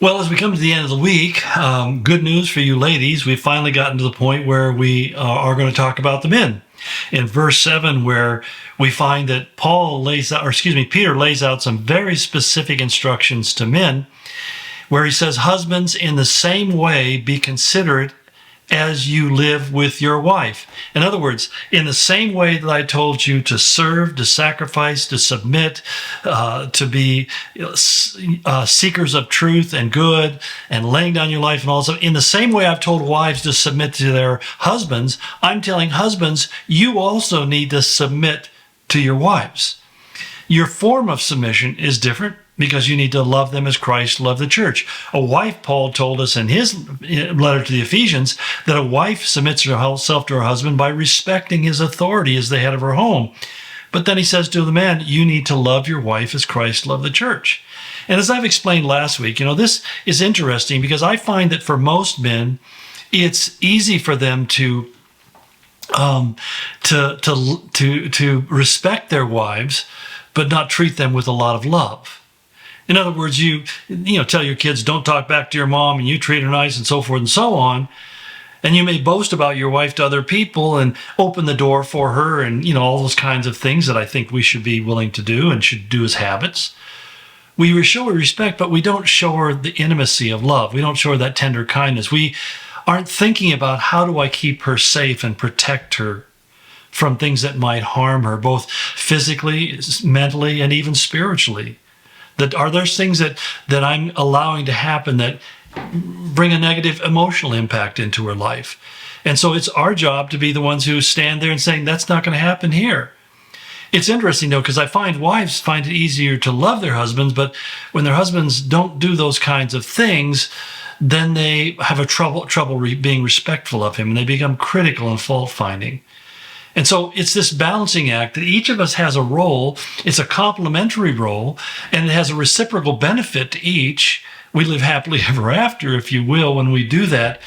Well, as we come to the end of the week, good news for you ladies. We've finally gotten to the point where we are going to talk about the men. In verse 7, where we find that Peter lays out some very specific instructions to men, where he says, husbands, in the same way, be considerate as you live with your wife. In other words, in the same way that I told you to serve, to sacrifice, to submit, to be seekers of truth and good, and laying down your life and all that, in the same way I've told wives to submit to their husbands, I'm telling husbands, you also need to submit to your wives. Your form of submission is different, because you need to love them as Christ loved the church. A wife, Paul told us in his letter to the Ephesians, that a wife submits herself to her husband by respecting his authority as the head of her home. But then he says to the man, you need to love your wife as Christ loved the church. And as I've explained last week, this is interesting because I find that for most men, it's easy for them to respect their wives, but not treat them with a lot of love. In other words, you tell your kids, don't talk back to your mom, and you treat her nice, and so forth and so on. And you may boast about your wife to other people and open the door for her and, all those kinds of things that I think we should be willing to do and should do as habits. We show her respect, but we don't show her the intimacy of love. We don't show her that tender kindness. We aren't thinking about how do I keep her safe and protect her from things that might harm her, both physically, mentally, and even spiritually. Are there things that I'm allowing to happen that bring a negative emotional impact into her life? And so it's our job to be the ones who stand there and saying, that's not going to happen here. It's interesting, though, because I find wives find it easier to love their husbands, but when their husbands don't do those kinds of things, then they have a trouble being respectful of him, and they become critical and fault-finding. And so it's this balancing act that each of us has a role. It's a complementary role, and it has a reciprocal benefit to each. We live happily ever after, if you will, when we do that.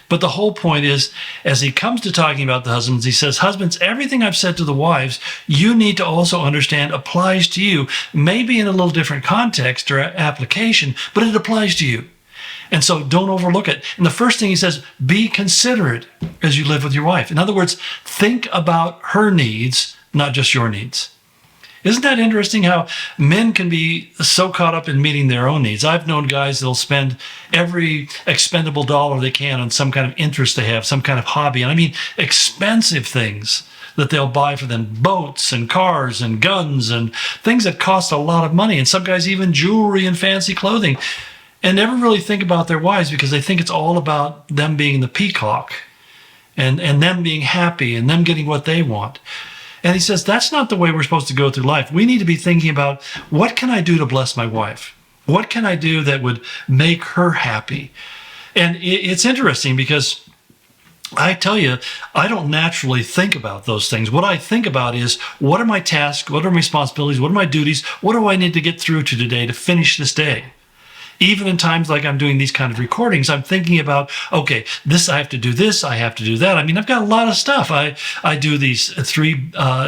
But the whole point is, as he comes to talking about the husbands, he says, husbands, everything I've said to the wives, you need to also understand applies to you, maybe in a little different context or application, but it applies to you. And so don't overlook it. And the first thing he says, be considerate as you live with your wife. In other words, think about her needs, not just your needs. Isn't that interesting how men can be so caught up in meeting their own needs? I've known guys that'll spend every expendable dollar they can on some kind of interest they have, some kind of hobby. And I mean expensive things that they'll buy for them, boats and cars and guns and things that cost a lot of money. And some guys even jewelry and fancy clothing. And never really think about their wives because they think it's all about them being the peacock and them being happy and them getting what they want. And he says, that's not the way we're supposed to go through life. We need to be thinking about, what can I do to bless my wife? What can I do that would make her happy? And it's interesting because I tell you, I don't naturally think about those things. What I think about is, what are my tasks? What are my responsibilities? What are my duties? What do I need to get through to today to finish this day? Even in times like I'm doing these kind of recordings, I'm thinking about, okay, I have to do this, I have to do that. I mean, I've got a lot of stuff. I do these 5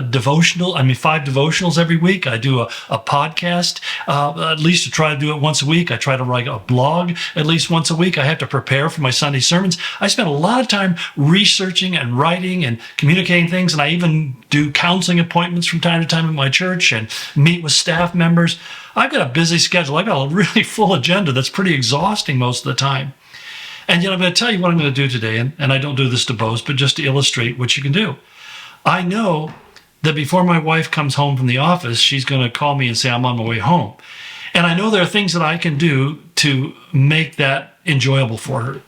devotionals every week. I do a podcast, at least to try to do it once a week. I try to write a blog at least once a week. I have to prepare for my Sunday sermons. I spend a lot of time researching and writing and communicating things, and I even do counseling appointments from time to time at my church and meet with staff members. I've got a busy schedule. I've got a really full agenda that's pretty exhausting most of the time. And yet I'm going to tell you what I'm going to do today, and I don't do this to boast, but just to illustrate what you can do. I know that before my wife comes home from the office, she's going to call me and say, I'm on my way home. And I know there are things that I can do to make that enjoyable for her.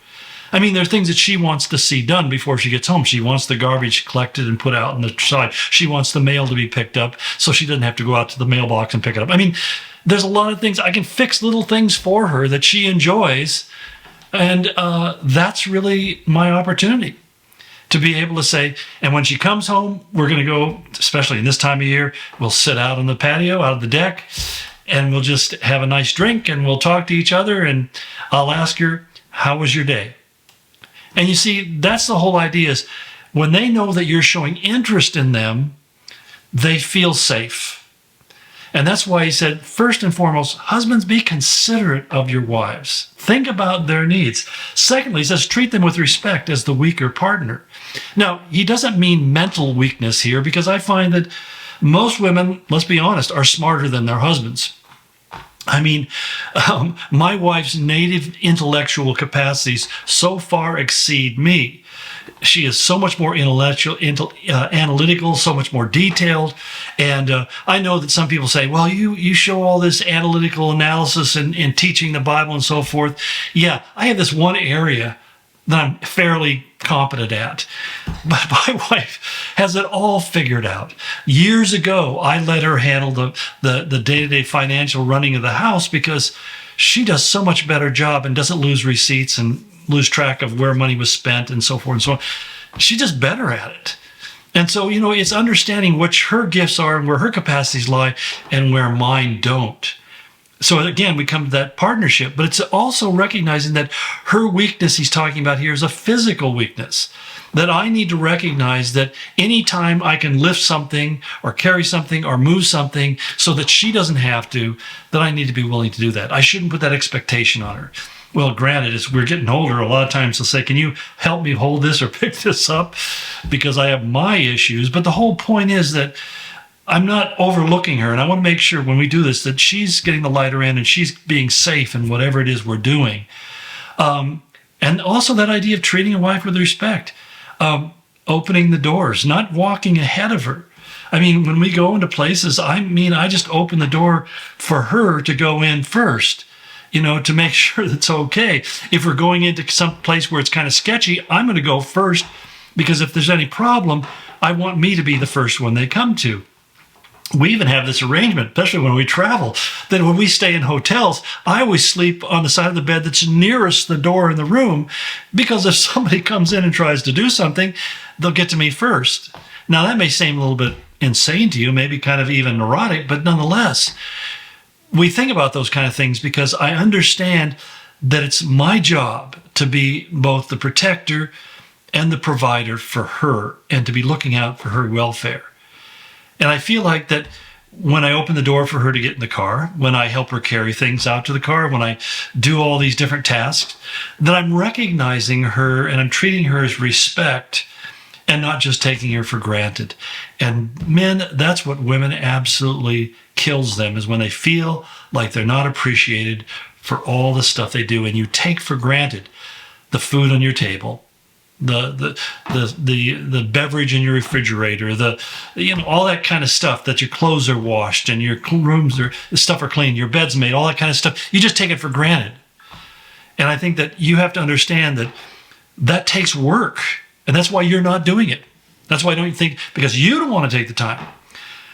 I mean, there are things that she wants to see done before she gets home. She wants the garbage collected and put out on the side. She wants the mail to be picked up so she doesn't have to go out to the mailbox and pick it up. I mean, there's a lot of things. I can fix little things for her that she enjoys. And that's really my opportunity to be able to say, and when she comes home, we're going to go, especially in this time of year, we'll sit out on the patio, out on the deck, and we'll just have a nice drink and we'll talk to each other. And I'll ask her, how was your day? And you see, that's the whole idea, is when they know that you're showing interest in them, they feel safe. And that's why he said, first and foremost, husbands, be considerate of your wives. Think about their needs. Secondly, he says, treat them with respect as the weaker partner. Now, he doesn't mean mental weakness here, because I find that most women, let's be honest, are smarter than their husbands. I mean, my wife's native intellectual capacities so far exceed me. She is so much more analytical, so much more detailed. And I know that some people say, well, you show all this analytical analysis in teaching the Bible and so forth. Yeah, I have this one area that I'm fairly competent at. But my wife has it all figured out. Years ago, I let her handle the day-to-day financial running of the house because she does so much better job and doesn't lose receipts and lose track of where money was spent and so forth and so on. She's just better at it. And so, it's understanding which her gifts are and where her capacities lie and where mine don't. So again, we come to that partnership, but it's also recognizing that her weakness he's talking about here is a physical weakness. That I need to recognize that anytime I can lift something or carry something or move something so that she doesn't have to, that I need to be willing to do that. I shouldn't put that expectation on her. Well, granted, as we're getting older, a lot of times they'll say, can you help me hold this or pick this up? Because I have my issues. But the whole point is that I'm not overlooking her, and I want to make sure when we do this that she's getting the lighter end and she's being safe in whatever it is we're doing. And also that idea of treating a wife with respect, opening the doors, not walking ahead of her. I mean, when we go into places, I just open the door for her to go in first, to make sure that's okay. If we're going into some place where it's kind of sketchy, I'm going to go first, because if there's any problem, I want me to be the first one they come to. We even have this arrangement, especially when we travel, that when we stay in hotels, I always sleep on the side of the bed that's nearest the door in the room, because if somebody comes in and tries to do something, they'll get to me first. Now, that may seem a little bit insane to you, maybe kind of even neurotic, but nonetheless, we think about those kind of things because I understand that it's my job to be both the protector and the provider for her and to be looking out for her welfare. And I feel like that when I open the door for her to get in the car, when I help her carry things out to the car, when I do all these different tasks, that I'm recognizing her and I'm treating her as respect and not just taking her for granted. And men, that's what women absolutely kills them, is when they feel like they're not appreciated for all the stuff they do. And you take for granted the food on your table, the beverage in your refrigerator, all that kind of stuff, that your clothes are washed and your rooms are clean, your bed's made, all that kind of stuff. You just take it for granted. And I think that you have to understand that takes work, and that's why you're not doing it. That's why I don't think, because you don't want to take the time.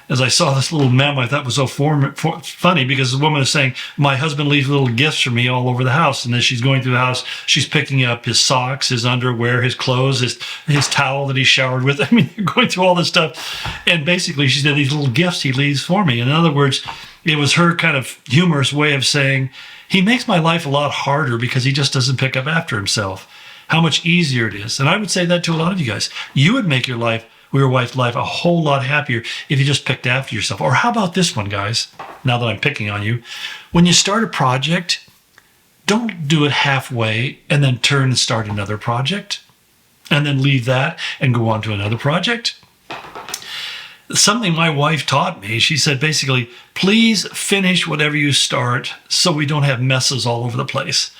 As I saw this little meme, I thought was so funny, because the woman is saying, my husband leaves little gifts for me all over the house. And as she's going through the house, she's picking up his socks, his underwear, his clothes, his towel that he showered with. I mean, you're going through all this stuff. And basically, she said, these little gifts he leaves for me. In other words, it was her kind of humorous way of saying, he makes my life a lot harder because he just doesn't pick up after himself. How much easier it is. And I would say that to a lot of you guys. You would make your wife's life a whole lot happier if you just picked after yourself. Or how about this one, guys? Now that I'm picking on you, when you start a project, don't do it halfway and then turn and start another project and then leave that and go on to another project. Something my wife taught me, she said basically, please finish whatever you start so we don't have messes all over the place.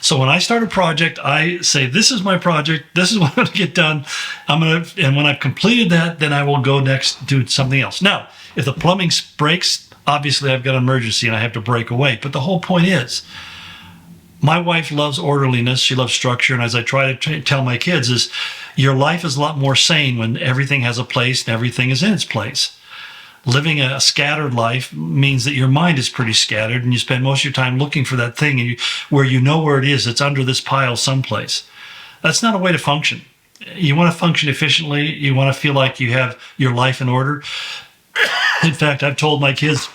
So when I start a project, I say, this is my project. This is what I'm going to get done. And when I've completed that, then I will go next do something else. Now, if the plumbing breaks, obviously I've got an emergency and I have to break away. But the whole point is, my wife loves orderliness. She loves structure. And as I try to tell my kids is, your life is a lot more sane when everything has a place and everything is in its place. Living a scattered life means that your mind is pretty scattered and you spend most of your time looking for that thing where you know where it is. It's under this pile someplace. That's not a way to function. You want to function efficiently. You want to feel like you have your life in order. In fact, I've told my kids,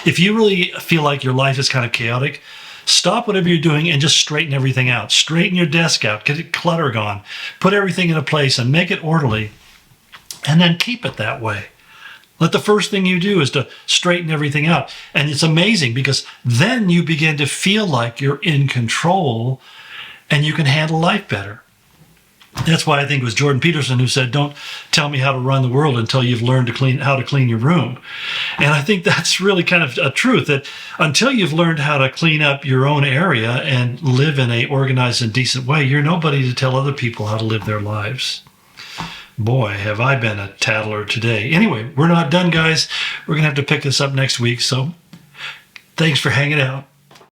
if you really feel like your life is kind of chaotic, stop whatever you're doing and just straighten everything out. Straighten your desk out. Get it clutter gone. Put everything in a place and make it orderly. And then keep it that way. Let the first thing you do is to straighten everything out. And it's amazing because then you begin to feel like you're in control and you can handle life better. That's why I think it was Jordan Peterson who said, don't tell me how to run the world until you've learned how to clean your room. And I think that's really kind of a truth, that until you've learned how to clean up your own area and live in a organized and decent way, you're nobody to tell other people how to live their lives. Boy, have I been a tattler today. Anyway, we're not done, guys. We're going to have to pick this up next week. So thanks for hanging out.